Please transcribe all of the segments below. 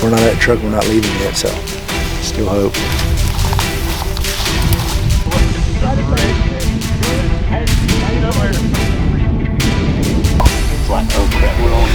we're not at the truck, we're not leaving yet, so still hope. It's like, oh crap, we're on.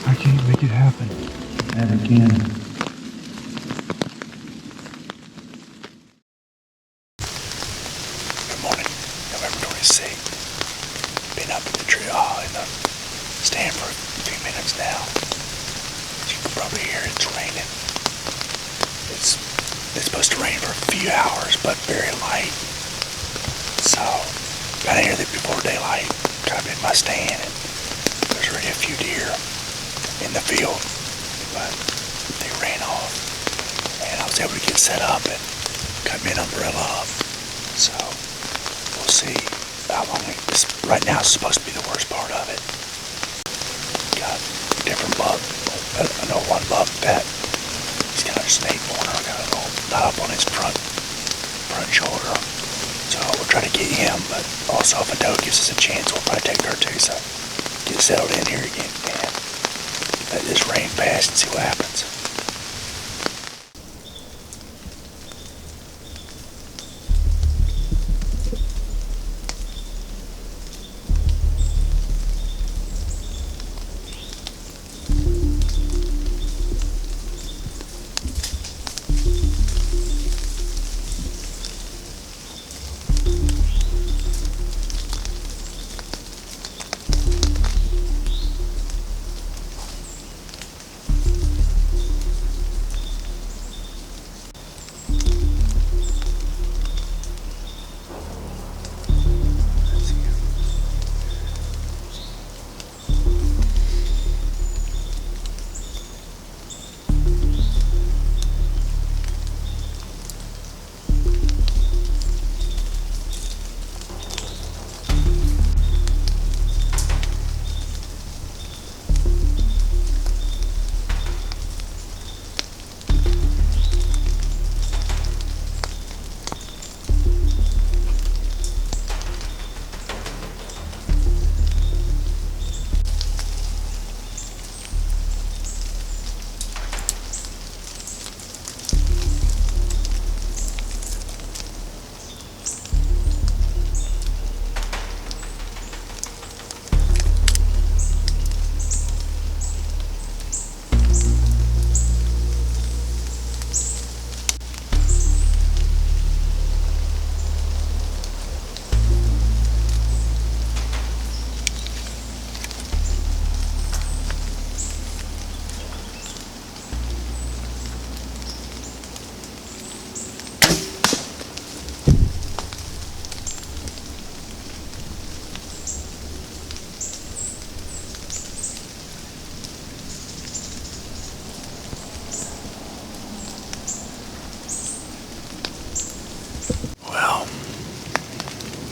I can't make it happen. And again. Good morning, November 26th. Been up in the tree in the stand for a few minutes now. As you can probably hear, it's raining. It's supposed to rain for a few hours, but very light. So, got here before daylight, got up in my stand, and there's already a few deer in the field, but they ran off, and I was able to get set up and cut me an umbrella up. So, we'll see how long right now is supposed to be the worst part of it. Got different buck. I know one buck that he's kind of just an 8-pointer. I got a little knot up on his front shoulder. So we'll try to get him, but also if a doe gives us a chance, we'll probably take her too. So get settled in here again and let this rain pass and see what happens.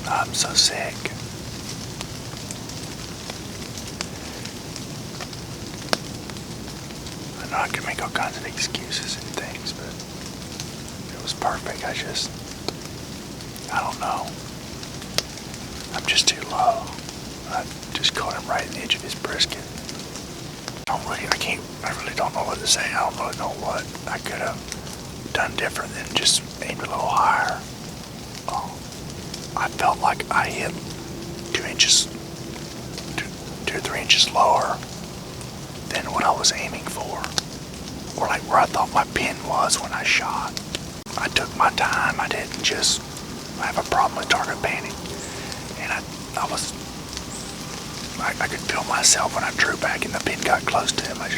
I'm so sick. I know I can make all kinds of excuses and things, but it was perfect. I don't know. I'm just too low. I just caught him right in the edge of his brisket. I really don't know what to say. I don't really know what I could have done different than just aimed a little higher. I felt like I hit 2 or 3 inches lower than what I was aiming for, or like where I thought my pin was when I shot. I took my time. I didn't just have a problem with target panic, and I could feel myself when I drew back and the pin got close to him. I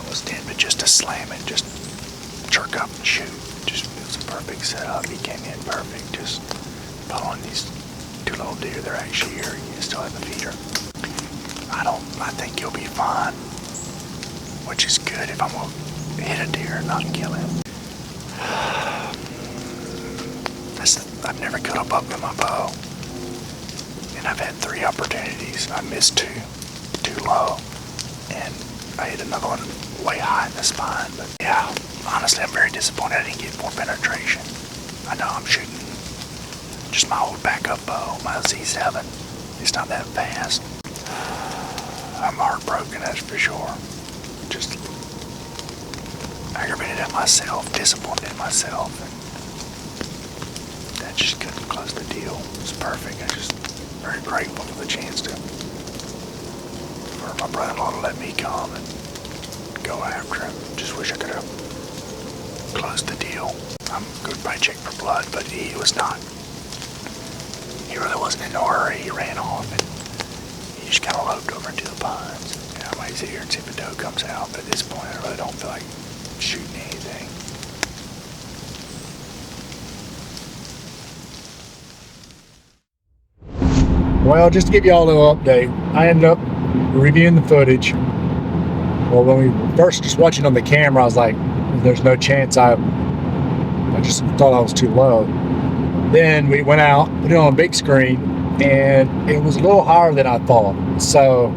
was tempted just to slam it, just jerk up and shoot. It was a perfect setup. He came in perfect, just following these 2 little deer. They're actually here. You still have the feeder. I think he'll be fine, which is good if I'm going to hit a deer and not kill him. I've never killed a buck with my bow, and I've had 3 opportunities. I missed 2 too low, and I hit another one way high in the spine. But yeah, honestly, I'm very disappointed I didn't get more penetration. I know I'm shooting just my old backup bow, my Z7. It's not that fast. I'm heartbroken, that's for sure. Just aggravated at myself, disappointed in myself. And that just couldn't close the deal. It was perfect. I'm just very grateful for the chance for my brother-in-law to let me come and go after him. Just wish I could have closed the deal. I'm going to probably check for blood, but he was not. He really wasn't in no hurry. He ran off and he just kind of loped over into the pines. And I might sit here and see if a doe comes out, but at this point I really don't feel like shooting anything. Well, just to give you all a little update, I ended up reviewing the footage. Well, when we first just watching on the camera, I was like, there's no chance. I just thought I was too low. Then we went out, put it on a big screen, and it was a little higher than I thought. So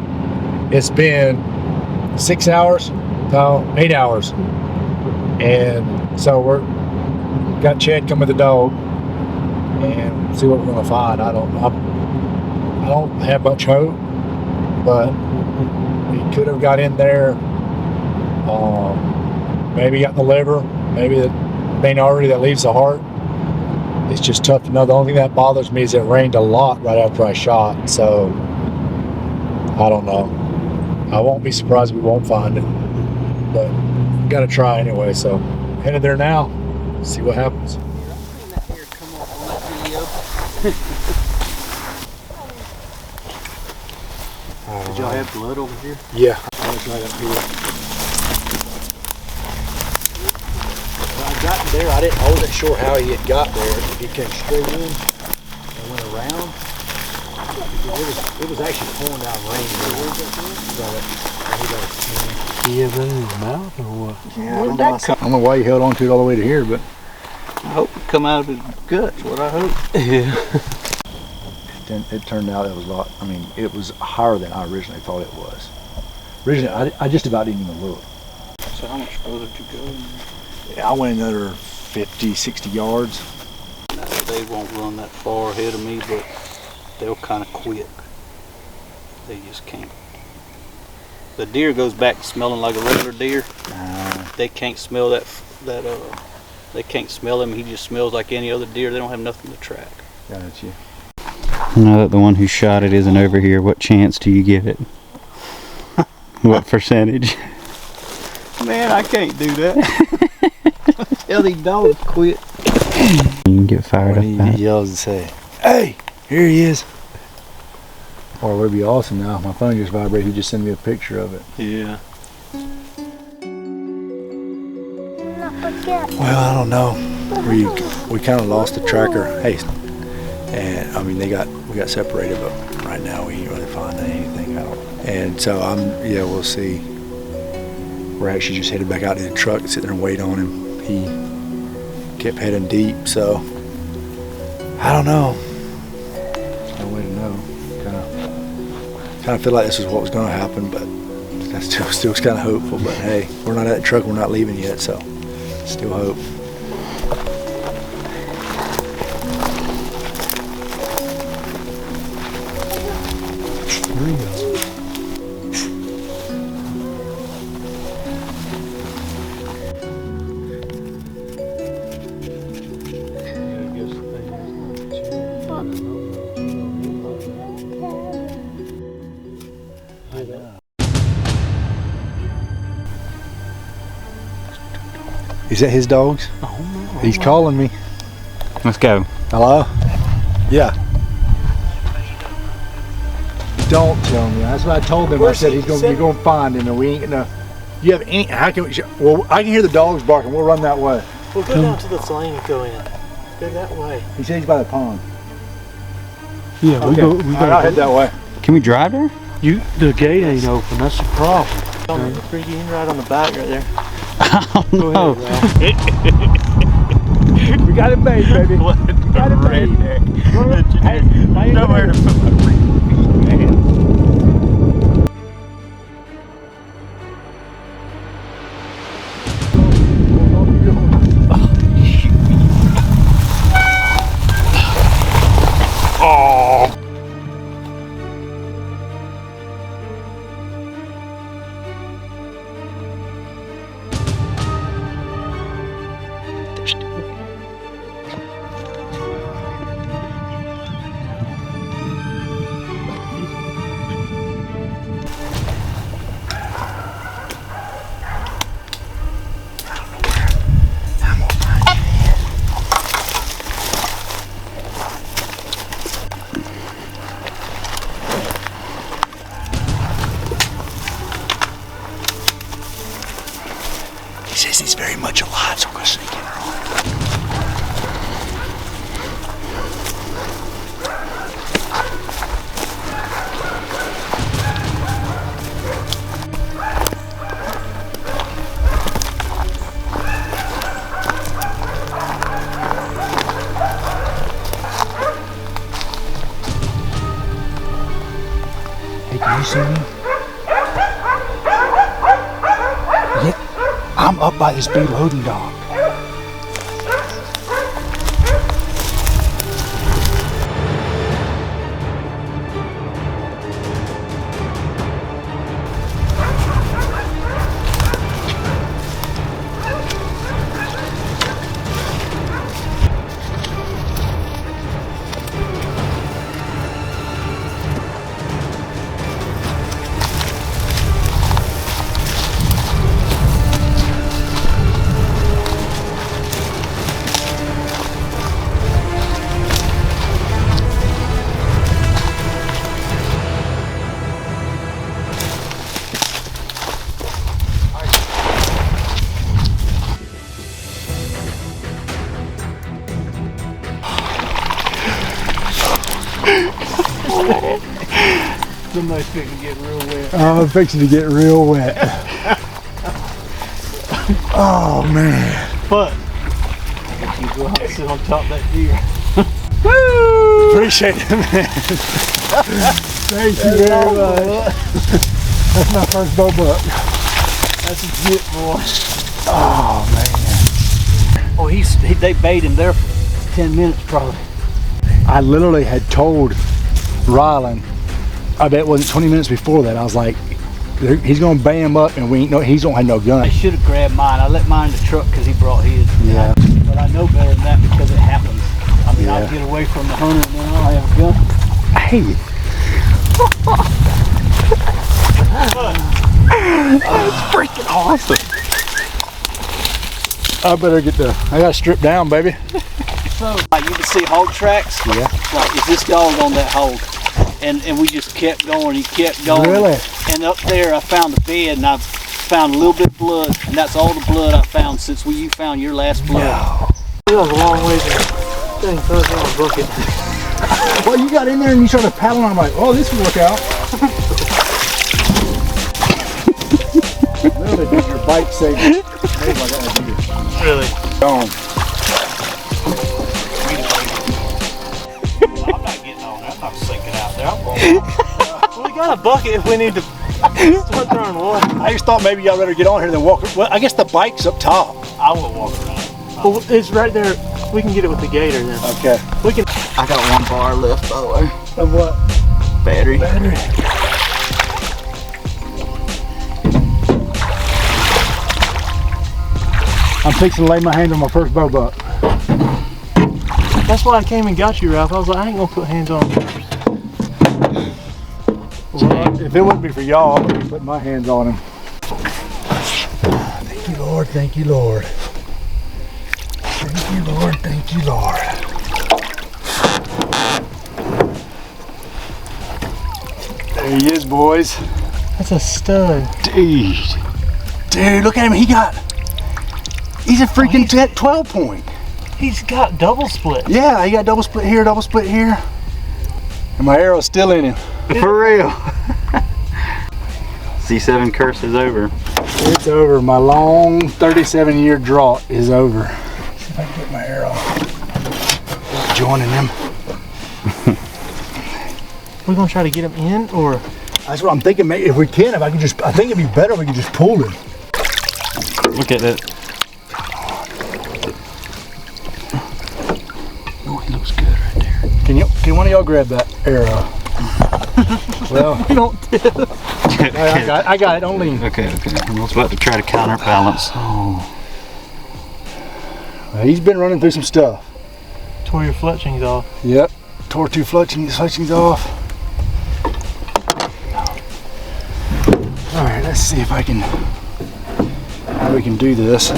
it's been 6 hours, no, 8 hours. And so got Chad come with the dog and see what we're gonna find. I don't have much hope, but we could have got in there. Maybe got the liver, maybe the main artery that leaves the heart. It's just tough to know. The only thing that bothers me is it rained a lot right after I shot, so I don't know. I won't be surprised if we won't find it, but gotta try anyway. So headed there now, see what happens. Did y'all have blood over here? Yeah, I was right up here. When I got there, I wasn't sure how he had got there. If he came straight in and went around. It was actually pouring down rain. He have it in his mouth or what? Yeah, I don't know why he held on to it all the way to here, but I hope it come out of his guts, what I hope. Yeah. it turned out it was a lot. I mean, it was higher than I originally thought it was. Originally, I just about didn't even look. So how much further to go? Yeah, I went another 50, 60 yards. No, they won't run that far ahead of me, but they'll kind of quit. They just can't. The deer goes back to smelling like a regular deer. They can't smell that. They can't smell him. He just smells like any other deer. They don't have nothing to track. Gotcha. Now that the one who shot it isn't over here, what chance do you give it? What percentage? Man, I can't do that. Tell these dogs to quit. You can get fired When up. he yells and say, "Hey, here he is!" Or it would be awesome now. My phone just vibrated. He just sent me a picture of it. Yeah. Well, I don't know. We kind of lost the tracker. Hey, and I mean we got separated, but right now we ain't really finding anything. And so we'll see. We're actually just headed back out to the truck and sit there and wait on him. He kept heading deep, so I don't know. There's no way to know. Kind of feel like this is what was going to happen, but that's still kind of hopeful. But hey, we're not at the truck. We're not leaving yet, so still hope. There you go. Is that his dogs? Oh, no. He's calling me. Let's go. Hello? Yeah. Don't tell me. That's what I told him. I said you're going to find him, and we ain't gonna. You have any? How can we? Well, I can hear the dogs barking. We'll run that way. We'll go down to the lane and go in. Go that way. He said he's by the pond. Yeah, Okay. we go. I'll head that way. Can we drive there? The gate ain't open. That's the problem. You can ride on the back right there. Go ahead, We got it made, baby. We got it made. Hey, nowhere to put my feet, man. very much alive, so I'm gonna sneak in her on it. Hey, can you see me? Yeah, I'm up by this big loading dock. Somebody's fixing to get real wet. I'm fixing to get real wet. Oh man. But I guess you go out and sit on top of that deer. Woo! Appreciate it, man. Thank you very much. That's my first bow buck. That's a hit, boy. Oh man. Oh, they bait him there for 10 minutes probably. I literally had told Rylan, I bet it wasn't 20 minutes before that, I was like, he's gonna bay him up and he don't have no gun. I should have grabbed mine. I let mine in the truck because he brought his. Yeah. But I know better than that because it happens. I mean, Yeah. I'll get away from the hunter and then I'll have a gun. Hey. It's freaking awesome. I better I gotta strip down, baby. So, like you can see hog tracks. Yeah. Like, is this dog on that hog? And we just kept going. He kept going. Really? And up there, I found a bed, and I found a little bit of blood, and that's all the blood I found since you found your last blood. Wow. It was a long way there. Dang, throw it on a bucket. Well, you got in there and you started paddling. I'm like, oh, this will work out. Really did your bike save me. Really? Gone. I'm not getting on there. I'm not sinking out there. I'm going. Well, we got a bucket if we need to start throwing water. I just thought maybe y'all better get on here than walk. Well, I guess the bike's up top. I will walk around. Well, it's right there. We can get it with the gator then. Okay. We can. I got one bar left, by the way. Of what? Battery. Battery. I'm fixing to lay my hand on my first bow buck. That's why I came and got you, Ralph. I was like, I ain't gonna put hands on him first. Well, if it wouldn't be for y'all, I would be putting my hands on him. Thank you, Lord. Thank you, Lord. Thank you, Lord. Thank you, Lord. There he is, boys. That's a stud. Dude. Dude, look at him. He's a freaking 12 point. He's got double split. Yeah, he got double split here, and my arrow's still in him. For real. C7 curse is over. It's over. My long 37-year drought is over. See if I can get my arrow. Joining them. We're gonna try to get him in, or That's what I'm thinking. Maybe if we can, I think it'd be better if we could just pull him. Look at it. Oh, he looks good right there. Can one of y'all grab that arrow? Well, we don't tell. I got it. Don't lean. Okay. I was about to try to counterbalance. Oh. He's been running through some stuff. Tore your fletchings off. Yep. Tore 2 fletchings off. All right, let's see if how we can do this.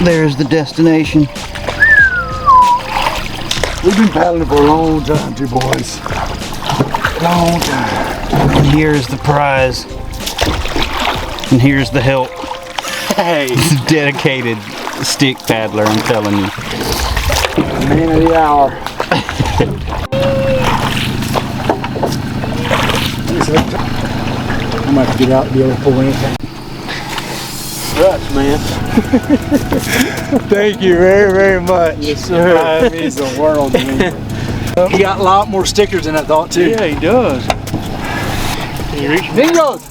There's the destination. We've been paddling for a long time, too, boys. long time. And here's the prize. And here's the help. Hey, Dedicated stick paddler, I'm telling you. man of the hour. I'm gonna have to get out and be able to pull anything. Sucks, man. Thank you very, very much. Yes, sir. That means the world to me. He got a lot more stickers than I thought too. Yeah, he does. Can you reach? Dingos!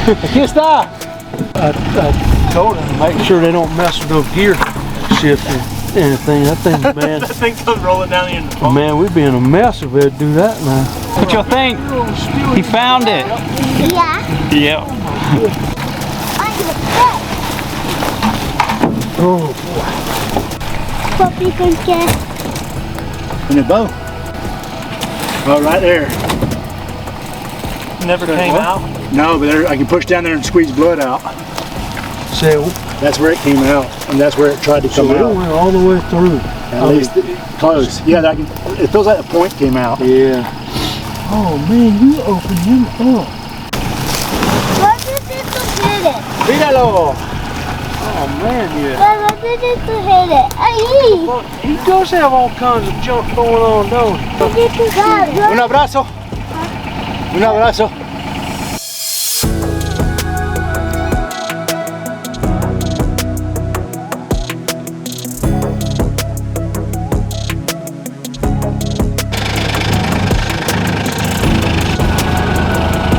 Aquí está! I told him to make sure they don't mess with those gear shifts or anything. That thing, man. That thing comes rolling down the end of the Man, we'd be in a mess if we'd do that now. What y'all think? He found it. Yeah. Yep. Under the bed. Oh, Puppy can get. In the bow. Oh, right there. Never came out. No, but there, I can push down there and squeeze blood out. so, That's where it came out, and that's where it tried to come so it out. went all the way through. At least close. Yeah, that it feels like the point came out. Yeah. Oh man, you opened him up. What did it to hit it? Míralo! Oh man, yeah. What did it to hit it? Ay! Well, he does have all kinds of junk going on, don't he? What did it to Un abrazo. Un abrazo.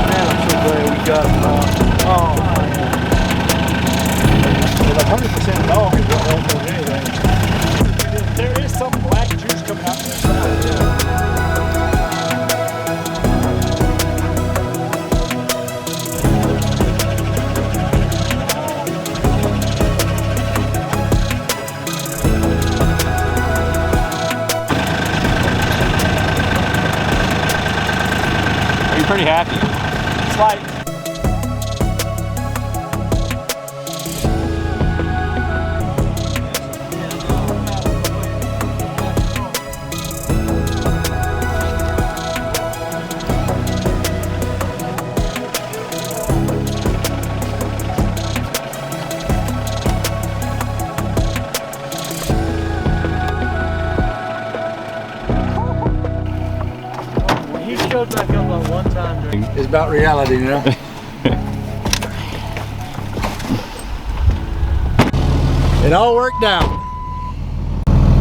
Man, I'm so glad we got him out. Oh, 100% dog is what helps with anything. There is some black juice coming out from the side. Are you pretty happy? It's like he showed back up like one time during. It's about reality, you know? It all worked out.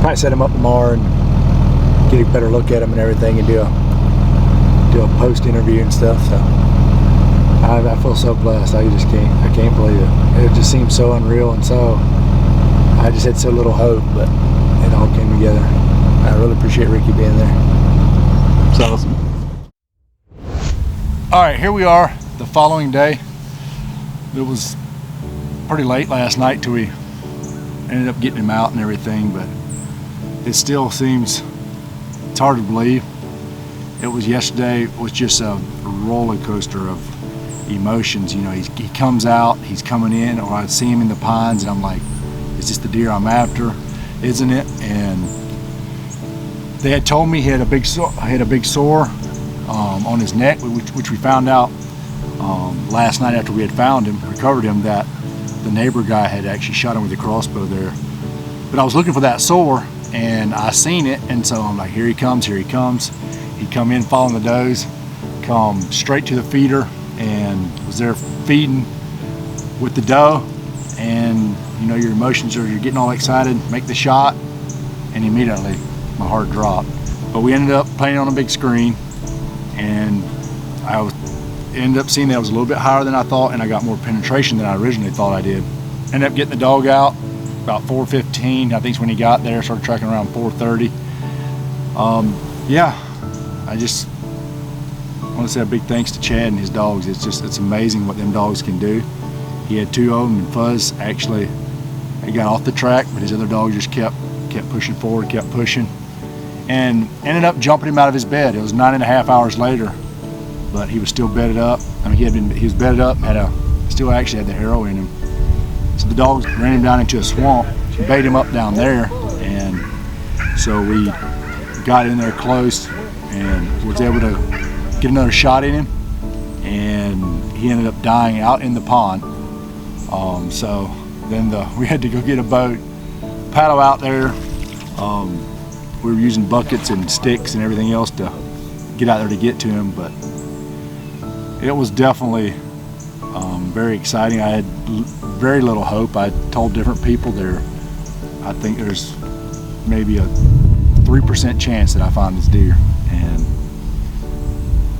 Probably set him up tomorrow and get a better look at him and everything and do a post interview and stuff. So I feel so blessed. I can't believe it. It just seems so unreal, and so I just had so little hope, but it all came together. I really appreciate Ricky being there. It's awesome. All right, here we are the following day. It was pretty late last night till we ended up getting him out and everything, but it still seems, it's hard to believe. It was yesterday, was just a roller coaster of emotions. You know, he comes out, he's coming in, or I see him in the pines and I'm like, is this the deer I'm after? Isn't it? And they had told me he had a big sore on his neck, which we found out last night after we had found him, recovered him, that the neighbor guy had actually shot him with a crossbow there. But I was looking for that sore and I seen it, and so I'm like, here he comes, here he comes. He come in following the does, come straight to the feeder, and was there feeding with the doe. And you know, your emotions are, you're getting all excited, make the shot, and immediately my heart dropped. But we ended up playing on a big screen, and I ended up seeing that it was a little bit higher than I thought, and I got more penetration than I originally thought I did. Ended up getting the dog out about 4:15. I think is when he got there. Started tracking around 4:30. Yeah, I just want to say a big thanks to Chad and his dogs. It's amazing what them dogs can do. He had two of them, and Fuzz actually, he got off the track, but his other dog just kept pushing forward, kept pushing, and ended up jumping him out of his bed. It was 9.5 hours later, but he was still bedded up. I mean, he was bedded up, still actually had the harrow in him. So the dogs ran him down into a swamp, bait him up down there, and so we got in there close and was able to get another shot in him, and he ended up dying out in the pond. So then we had to go get a boat, paddle out there. We were using buckets and sticks and everything else to get out there to get to him, but it was definitely very exciting. I had very little hope. I told different people I think there's maybe a 3% chance that I find this deer, and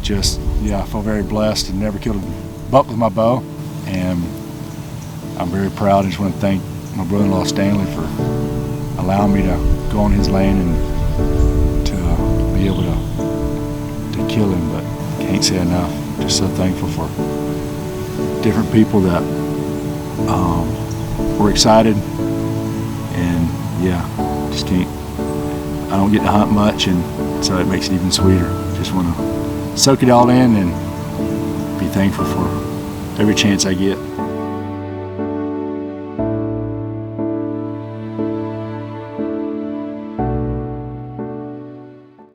just, yeah, I feel very blessed and never killed a buck with my bow, and I'm very proud. I just want to thank my brother-in-law Stanley for allowing me to go on his land and to be able to kill him, but can't say enough. Just so thankful for different people that were excited, and yeah, just can't. I don't get to hunt much, and so it makes it even sweeter. Just want to soak it all in and be thankful for every chance I get.